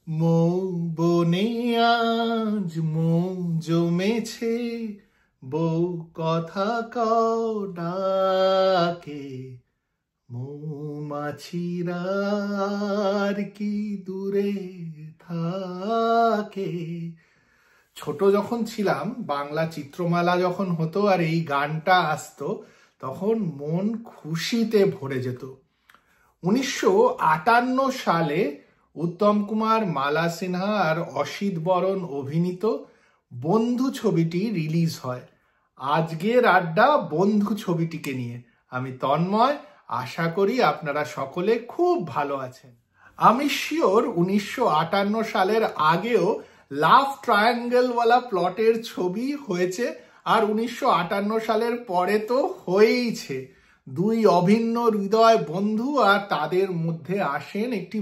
মৌ বনে আজ মৌ জমেছে, বউ কথা কও ডাকে, মৌমাছিরা আর কি দূরে থাকে। ছোট যখন ছিলাম, বাংলা চিত্রমালা যখন হতো আর এই গানটা আসতো, তখন মন খুশিতে ভরে যেত। 1958 সালে উত্তম কুমার, মালা সিনহা আর অসিত বরণ অভিনীত বন্ধু ছবিটি রিলিজ হয়। আজকের আড্ডা বন্ধু ছবিটিকে নিয়ে। আমি তন্ময়, আশা করি আপনারা সকলে খুব ভালো আছেন। আমি শিওর 1958 সালের আগেও লাভ ট্রায়াঙ্গেলওয়ালা প্লটের ছবি হয়েছে, আর 1958 সালের পরে তো হয়েইছে। দুই অভিন্ন হৃদয় বন্ধু, আর তাদের মধ্যে আসেন একটি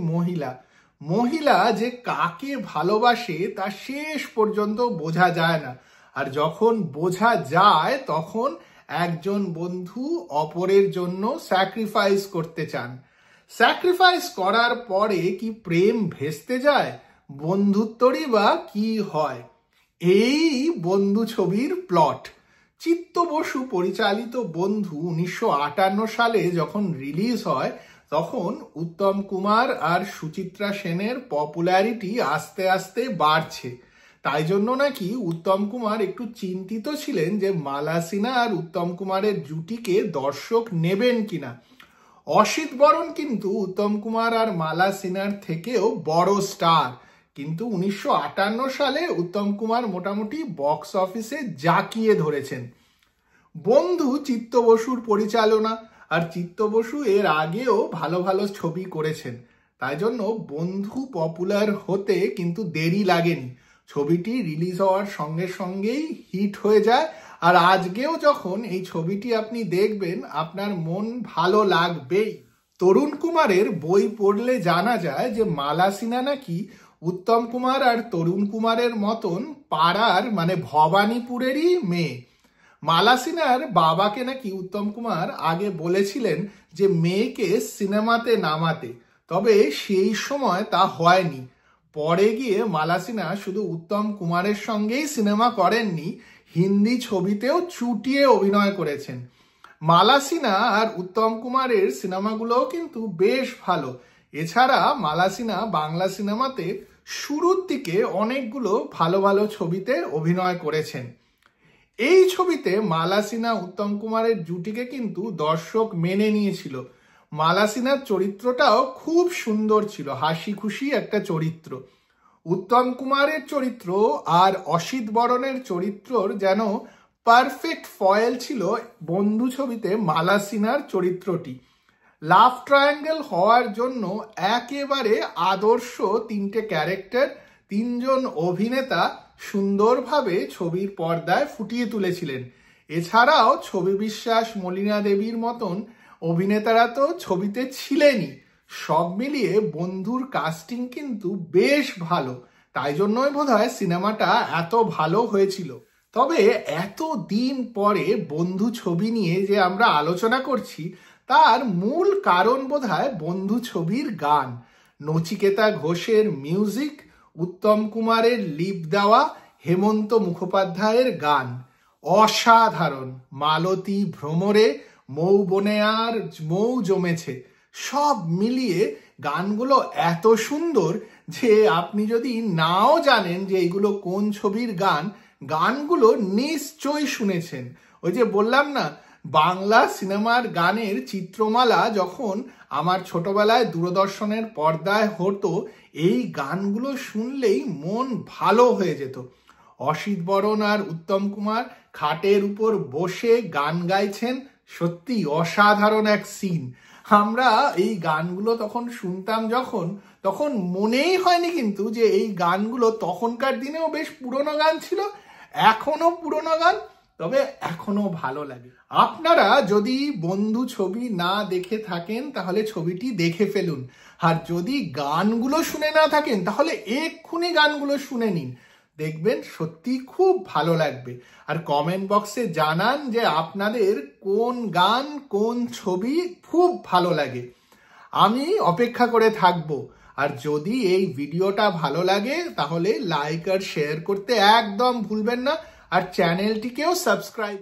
মহিলা যে কাকে ভালোবাসে তা শেষ পর্যন্ত বোঝা যায় না, আর যখন বোঝা যায় তখন একজন বন্ধু অপরের জন্য স্যাক্রিফাইস করতে চান। স্যাক্রিফাইস করার পরে কি প্রেম ভেস্তে যায়? বন্ধুত্বরই বা কি হয়? এই বন্ধু ছবির প্লট। চিত্ত বসু পরিচালিত বন্ধু 1958 সালে যখন রিলিজ হয়, তখন উত্তম কুমার আর সুচিত্রা সেনের পপুলারিটি আস্তে আস্তে বাড়ছে। তাই জন্য নাকি উত্তম কুমার একটু চিন্তিত ছিলেন যে মালা সিনহা আর উত্তম কুমারের জুটিকে দর্শক নেবেন কিনা। অসিত বরণ কিন্তু উত্তম কুমার আর মালা সিনহার থেকেও বড় স্টার, কিন্তু 1958 সালে উত্তম কুমার মোটামুটি বক্স অফিসে জাঁকিয়ে ধরেছেন। বন্ধু চিত্ত বসুর পরিচালনা, আর চিত্ত বসু এর আগেও ভালো ভালো ছবি করেছেন, তাই জন্য বন্ধু পপুলার হতে কিন্তু দেরি লাগেনি। ছবিটি রিলিজ হওয়ার সঙ্গে সঙ্গেই হিট হয়ে যায়, আর আজকেও যখন এই ছবিটি আপনি দেখবেন আপনার মন ভালো লাগবেই। তরুণ কুমারের বই পড়লে জানা যায় যে মালা সিনহা নাকি উত্তম কুমার আর তরুণ কুমারের মতন পাড়ার মানে ভবানীপুরেরই মেয়ে। মালা সিনহার বাবাকে নাকি উত্তম কুমার আগে বলেছিলেন যে মেয়েকে সিনেমাতে নামাতে, তবে সেই সময় তা হয়নি। পরে গিয়ে মালা সিনহা শুধু উত্তম কুমারের সঙ্গেই সিনেমা করেননি, হিন্দি ছবিতেও চুটিয়ে অভিনয় করেছেন। মালা সিনহা আর উত্তম কুমারের সিনেমাগুলোও কিন্তু বেশ ভালো। এছাড়া মালা সিনহা বাংলা সিনেমাতে শুরুর দিকে অনেকগুলো ভালো ভালো ছবিতে অভিনয় করেছেন। এই ছবিতে মালা সিনহা উত্তম কুমারের জুটিকে কিন্তু দর্শক মেনে নিয়েছিল। মালা সিনহার চরিত্রটাও খুব সুন্দর ছিল, হাসি খুশি একটা চরিত্র। উত্তম কুমারের চরিত্র আর অসিত বরণের চরিত্রর যেন পারফেক্ট ফয়েল ছিল বন্ধু ছবিতে মালা সিনহার চরিত্রটি। লাভ ট্রায়াঙ্গেল হওয়ার জন্য একেবারে আদর্শ তিনটে ক্যারেক্টার, তিনজন অভিনেতা সুন্দরভাবে ছবির পর্দায় ফুটিয়ে তুলেছিলেন। এছাড়াও ছবি বিশ্বাস, মলিনা দেবীর মতন অভিনেতারা তো ছবিতে ছিলেনই। সব মিলিয়ে বন্ধুর কাস্টিং কিন্তু বেশ ভালো, তাই জন্যই বোধহয় সিনেমাটা এত ভালো হয়েছিল। তবে এত দিন পরে বন্ধু ছবি নিয়ে যে আমরা আলোচনা করছি, তার মূল কারণ বোধহয় বন্ধু ছবির গান। নচিকেতা ঘোষের মিউজিক, উত্তম কুমারের লিপ দেওয়া, হেমন্ত মুখোপাধ্যায়ের গান অসাধারণ। মালতী, ভ্রমরে, মৌ বনে আর মৌ জমেছে, সব মিলিয়ে গানগুলো এত সুন্দর যে আপনি যদি নাও জানেন যে এগুলো কোন ছবির গান, গানগুলো নিশ্চয়ই শুনেছেন। ওই যে বললাম না, বাংলা সিনেমার গানের চিত্রমালা যখন আমার ছোটবেলায় দূরদর্শনের পর্দায় হতো, এই গানগুলো শুনলেই মন ভালো হয়ে যেত। অসিত বরণ আর উত্তম কুমার খাটের উপর বসে গান গাইছেন, সত্যি অসাধারণ এক সিন। আমরা এই গানগুলো তখন শুনতাম তখন মনেই হয়নি কিন্তু যে এই গানগুলো তখনকার দিনেও বেশ পুরনো গান ছিল, এখনো পুরনো গান, তবে এখনো ভালো লাগে। আপনারা যদি বন্ধু ছবি না দেখে থাকেন তাহলে ছবিটি দেখে ফেলুন, আর যদি গানগুলো শুনে না থাকেন তাহলে এক্ষুনি গানগুলো শুনে নিন, দেখবেন সত্যি খুব ভালো লাগবে। আর কমেন্ট বক্সে জানান যে আপনাদের কোন গান কোন ছবি খুব ভালো লাগে। আমি অপেক্ষা করে থাকবো। আর যদি এই ভিডিওটা ভালো লাগে তাহলে লাইক আর শেয়ার করতে একদম ভুলবেন না, আর চ্যানেলটিকেও সাবস্ক্রাইব